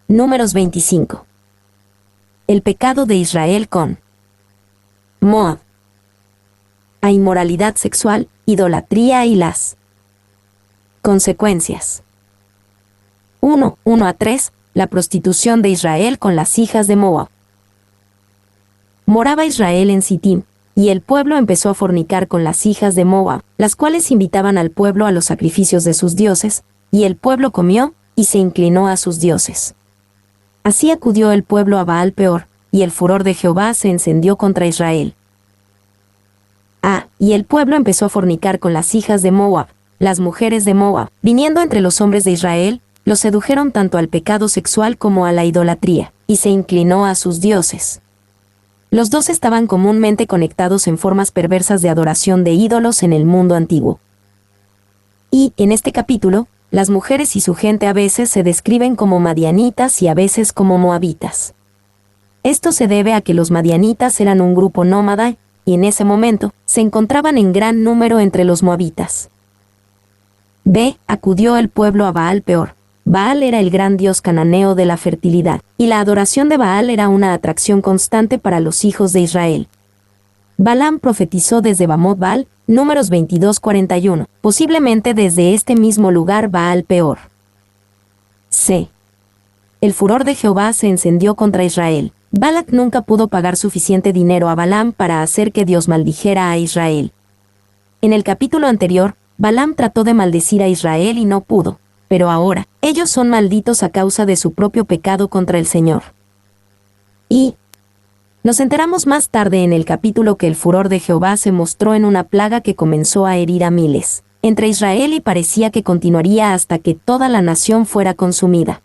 Números 25. El pecado de Israel con Moab. A inmoralidad sexual, idolatría y las consecuencias. 1:1-3. La prostitución de Israel con las hijas de Moab. Moraba Israel en Sittim, y el pueblo empezó a fornicar con las hijas de Moab, las cuales invitaban al pueblo a los sacrificios de sus dioses, y el pueblo comió, y se inclinó a sus dioses. Así acudió el pueblo a Baal Peor, y el furor de Jehová se encendió contra Israel. Y el pueblo empezó a fornicar con las hijas de Moab, las mujeres de Moab, viniendo entre los hombres de Israel, los sedujeron tanto al pecado sexual como a la idolatría, y se inclinó a sus dioses. Los dos estaban comúnmente conectados en formas perversas de adoración de ídolos en el mundo antiguo. Y, en este capítulo, las mujeres y su gente a veces se describen como madianitas y a veces como moabitas. Esto se debe a que los madianitas eran un grupo nómada, y en ese momento, se encontraban en gran número entre los moabitas. Acudió el pueblo a Baal Peor. Baal era el gran dios cananeo de la fertilidad, y la adoración de Baal era una atracción constante para los hijos de Israel. Balaam profetizó desde Bamot Baal, Números 22:41, posiblemente desde este mismo lugar Baal Peor. El furor de Jehová se encendió contra Israel. Balac nunca pudo pagar suficiente dinero a Balaam para hacer que Dios maldijera a Israel. En el capítulo anterior, Balaam trató de maldecir a Israel y no pudo, pero ahora, ellos son malditos a causa de su propio pecado contra el Señor. Y nos enteramos más tarde en el capítulo que el furor de Jehová se mostró en una plaga que comenzó a herir a miles entre Israel y parecía que continuaría hasta que toda la nación fuera consumida.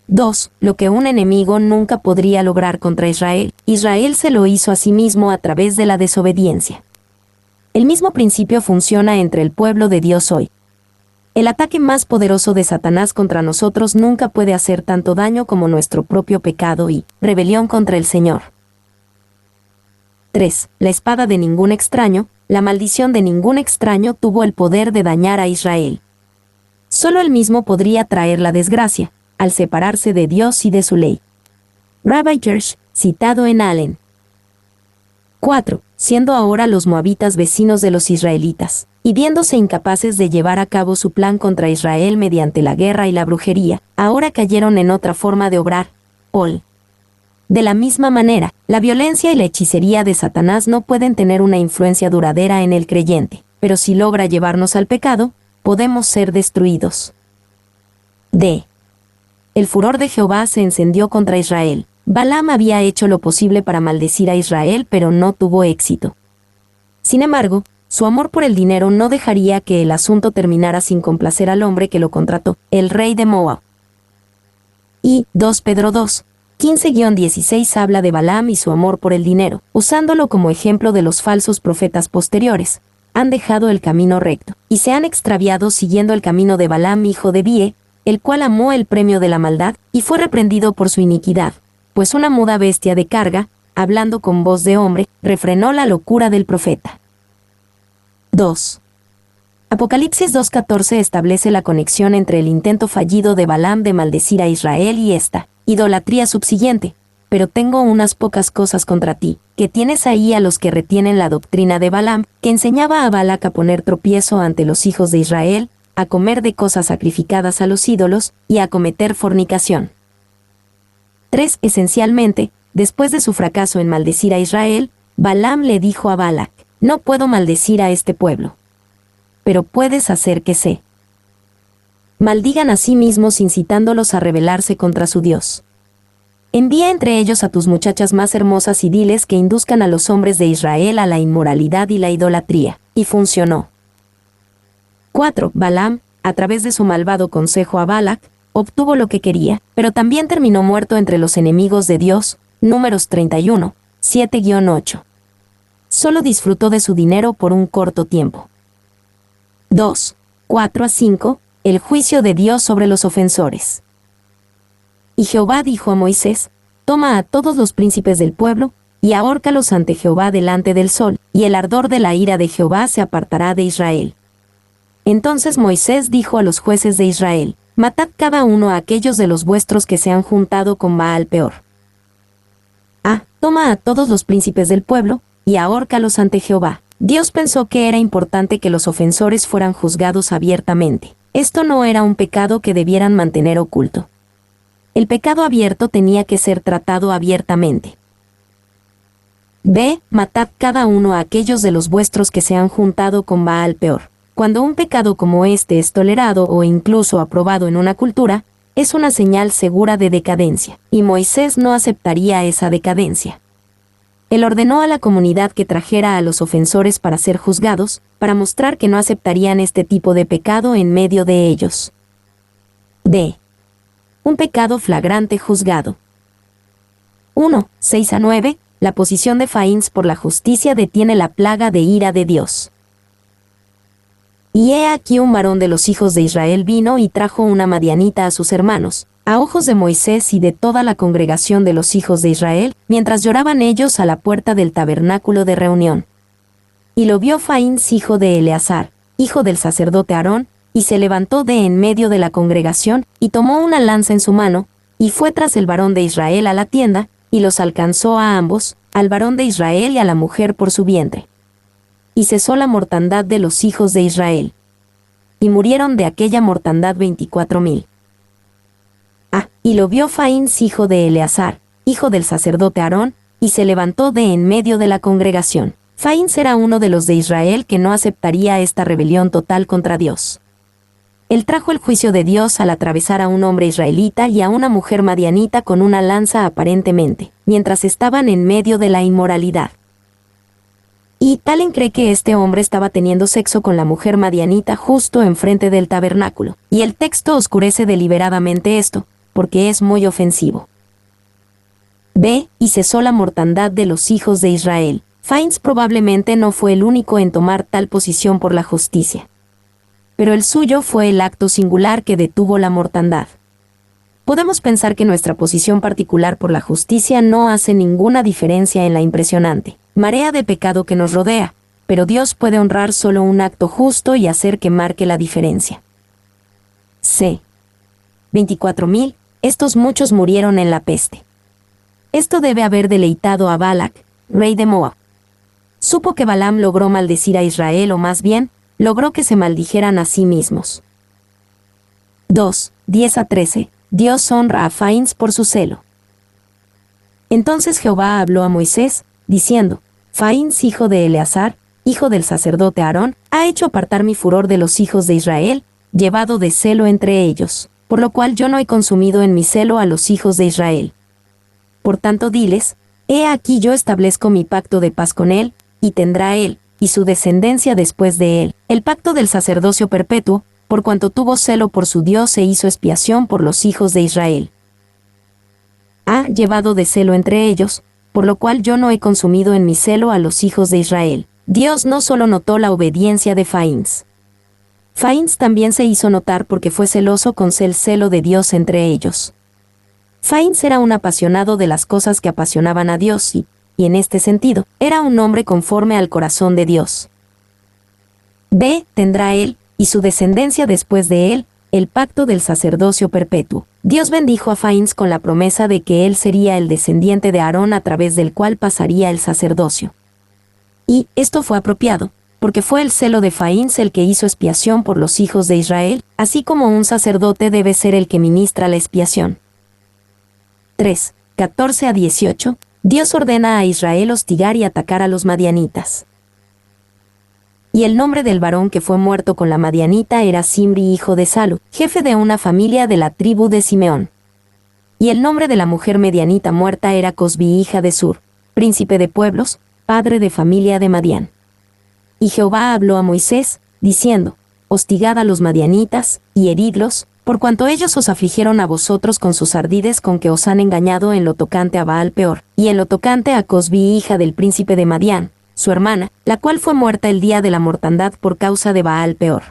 2. Lo que un enemigo nunca podría lograr contra Israel, Israel se lo hizo a sí mismo a través de la desobediencia. El mismo principio funciona entre el pueblo de Dios hoy. El ataque más poderoso de Satanás contra nosotros nunca puede hacer tanto daño como nuestro propio pecado y rebelión contra el Señor. 3. La espada de ningún extraño, la maldición de ningún extraño tuvo el poder de dañar a Israel. Solo él mismo podría traer la desgracia, al separarse de Dios y de su ley. Rabbi Gersh, citado en Allen. 4. Siendo ahora los moabitas vecinos de los israelitas, y viéndose incapaces de llevar a cabo su plan contra Israel mediante la guerra y la brujería, ahora cayeron en otra forma de obrar. De la misma manera, la violencia y la hechicería de Satanás no pueden tener una influencia duradera en el creyente, pero si logra llevarnos al pecado, podemos ser destruidos. El furor de Jehová se encendió contra Israel. Balaam había hecho lo posible para maldecir a Israel, pero no tuvo éxito. Sin embargo, su amor por el dinero no dejaría que el asunto terminara sin complacer al hombre que lo contrató, el rey de Moab. Y 2 Pedro 2, 15-16 habla de Balaam y su amor por el dinero, usándolo como ejemplo de los falsos profetas posteriores. Han dejado el camino recto, y se han extraviado siguiendo el camino de Balaam hijo de Bie, el cual amó el premio de la maldad, y fue reprendido por su iniquidad, pues una muda bestia de carga, hablando con voz de hombre, refrenó la locura del profeta. 2. Apocalipsis 2:14 establece la conexión entre el intento fallido de Balaam de maldecir a Israel y esta idolatría subsiguiente. Pero tengo unas pocas cosas contra ti, que tienes ahí a los que retienen la doctrina de Balaam, que enseñaba a Balac a poner tropiezo ante los hijos de Israel, a comer de cosas sacrificadas a los ídolos, y a cometer fornicación. 3. Esencialmente, después de su fracaso en maldecir a Israel, Balaam le dijo a Balac: no puedo maldecir a este pueblo. Pero puedes hacer que se maldigan a sí mismos incitándolos a rebelarse contra su Dios. Envía entre ellos a tus muchachas más hermosas y diles que induzcan a los hombres de Israel a la inmoralidad y la idolatría. Y funcionó. 4. Balaam, a través de su malvado consejo a Balac, obtuvo lo que quería, pero también terminó muerto entre los enemigos de Dios. Números 31, 7-8. Solo disfrutó de su dinero por un corto tiempo. 2. 4-5. El juicio de Dios sobre los ofensores. Y Jehová dijo a Moisés: toma a todos los príncipes del pueblo, y ahórcalos ante Jehová delante del sol, y el ardor de la ira de Jehová se apartará de Israel. Entonces Moisés dijo a los jueces de Israel: matad cada uno a aquellos de los vuestros que se han juntado con Baal peor. Toma a todos los príncipes del pueblo, y ahórcalos ante Jehová. Dios pensó que era importante que los ofensores fueran juzgados abiertamente. Esto no era un pecado que debieran mantener oculto. El pecado abierto tenía que ser tratado abiertamente. B. Matad cada uno a aquellos de los vuestros que se han juntado con Baal peor. Cuando un pecado como este es tolerado o incluso aprobado en una cultura, es una señal segura de decadencia, y Moisés no aceptaría esa decadencia. Él ordenó a la comunidad que trajera a los ofensores para ser juzgados, para mostrar que no aceptarían este tipo de pecado en medio de ellos. D. Un pecado flagrante juzgado. 1. 6-9. La posición de Faíns por la justicia detiene la plaga de ira de Dios. Y he aquí un varón de los hijos de Israel vino y trajo una madianita a sus hermanos, a ojos de Moisés y de toda la congregación de los hijos de Israel, mientras lloraban ellos a la puerta del tabernáculo de reunión. Y lo vio Faíns hijo de Eleazar, hijo del sacerdote Aarón, y se levantó de en medio de la congregación, y tomó una lanza en su mano, y fue tras el varón de Israel a la tienda, y los alcanzó a ambos, al varón de Israel y a la mujer por su vientre. Y cesó la mortandad de los hijos de Israel. Y murieron de aquella mortandad 24,000. Y lo vio Faíns hijo de Eleazar, hijo del sacerdote Aarón, y se levantó de en medio de la congregación. Faíns era uno de los de Israel que no aceptaría esta rebelión total contra Dios. Él trajo el juicio de Dios al atravesar a un hombre israelita y a una mujer madianita con una lanza aparentemente, mientras estaban en medio de la inmoralidad. Y Talen cree que este hombre estaba teniendo sexo con la mujer madianita justo enfrente del tabernáculo, y el texto oscurece deliberadamente esto, porque es muy ofensivo. B. Y cesó la mortandad de los hijos de Israel. Faíns probablemente no fue el único en tomar tal posición por la justicia. Pero el suyo fue el acto singular que detuvo la mortandad. Podemos pensar que nuestra posición particular por la justicia no hace ninguna diferencia en la impresionante marea de pecado que nos rodea, pero Dios puede honrar solo un acto justo y hacer que marque la diferencia. C. 24,000. Estos muchos murieron en la peste. Esto debe haber deleitado a Balac, rey de Moab. Supo que Balaam logró maldecir a Israel, o más bien, logró que se maldijeran a sí mismos. 2. 10-13. Dios honra a Faíns por su celo. Entonces Jehová habló a Moisés, diciendo: Faíns hijo de Eleazar, hijo del sacerdote Aarón, ha hecho apartar mi furor de los hijos de Israel, llevado de celo entre ellos, por lo cual yo no he consumido en mi celo a los hijos de Israel. Por tanto diles: he aquí yo establezco mi pacto de paz con él, y tendrá él, y su descendencia después de él, el pacto del sacerdocio perpetuo, por cuanto tuvo celo por su Dios e hizo expiación por los hijos de Israel. Ha llevado de celo entre ellos, por lo cual yo no he consumido en mi celo a los hijos de Israel. Dios no solo notó la obediencia de Faíns. Faíns también se hizo notar porque fue celoso con el celo de Dios entre ellos. Faíns era un apasionado de las cosas que apasionaban a Dios y en este sentido, era un hombre conforme al corazón de Dios. B. Tendrá él, y su descendencia después de él, el pacto del sacerdocio perpetuo. Dios bendijo a Faíns con la promesa de que él sería el descendiente de Aarón a través del cual pasaría el sacerdocio. Y esto fue apropiado, porque fue el celo de Faíns el que hizo expiación por los hijos de Israel, así como un sacerdote debe ser el que ministra la expiación. 3. 14-18. Dios ordena a Israel hostigar y atacar a los madianitas. Y el nombre del varón que fue muerto con la madianita era Simri hijo de Salu, jefe de una familia de la tribu de Simeón. Y el nombre de la mujer medianita muerta era Cosbi hija de Sur, príncipe de pueblos, padre de familia de Madián. Y Jehová habló a Moisés, diciendo: hostigad a los madianitas, y heridlos, por cuanto ellos os afligieron a vosotros con sus ardides con que os han engañado en lo tocante a Baal peor, y en lo tocante a Cosbi hija del príncipe de Madián, su hermana, la cual fue muerta el día de la mortandad por causa de Baal peor.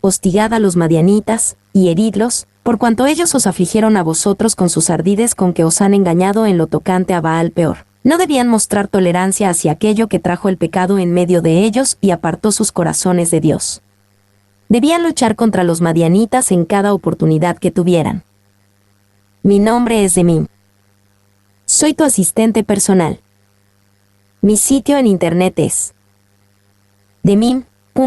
Hostigad a los madianitas, y heridlos, por cuanto ellos os afligieron a vosotros con sus ardides con que os han engañado en lo tocante a Baal peor. No debían mostrar tolerancia hacia aquello que trajo el pecado en medio de ellos y apartó sus corazones de Dios. Debían luchar contra los madianitas en cada oportunidad que tuvieran. Mi nombre es Demim. Soy tu asistente personal. Mi sitio en internet es demim.es.tl.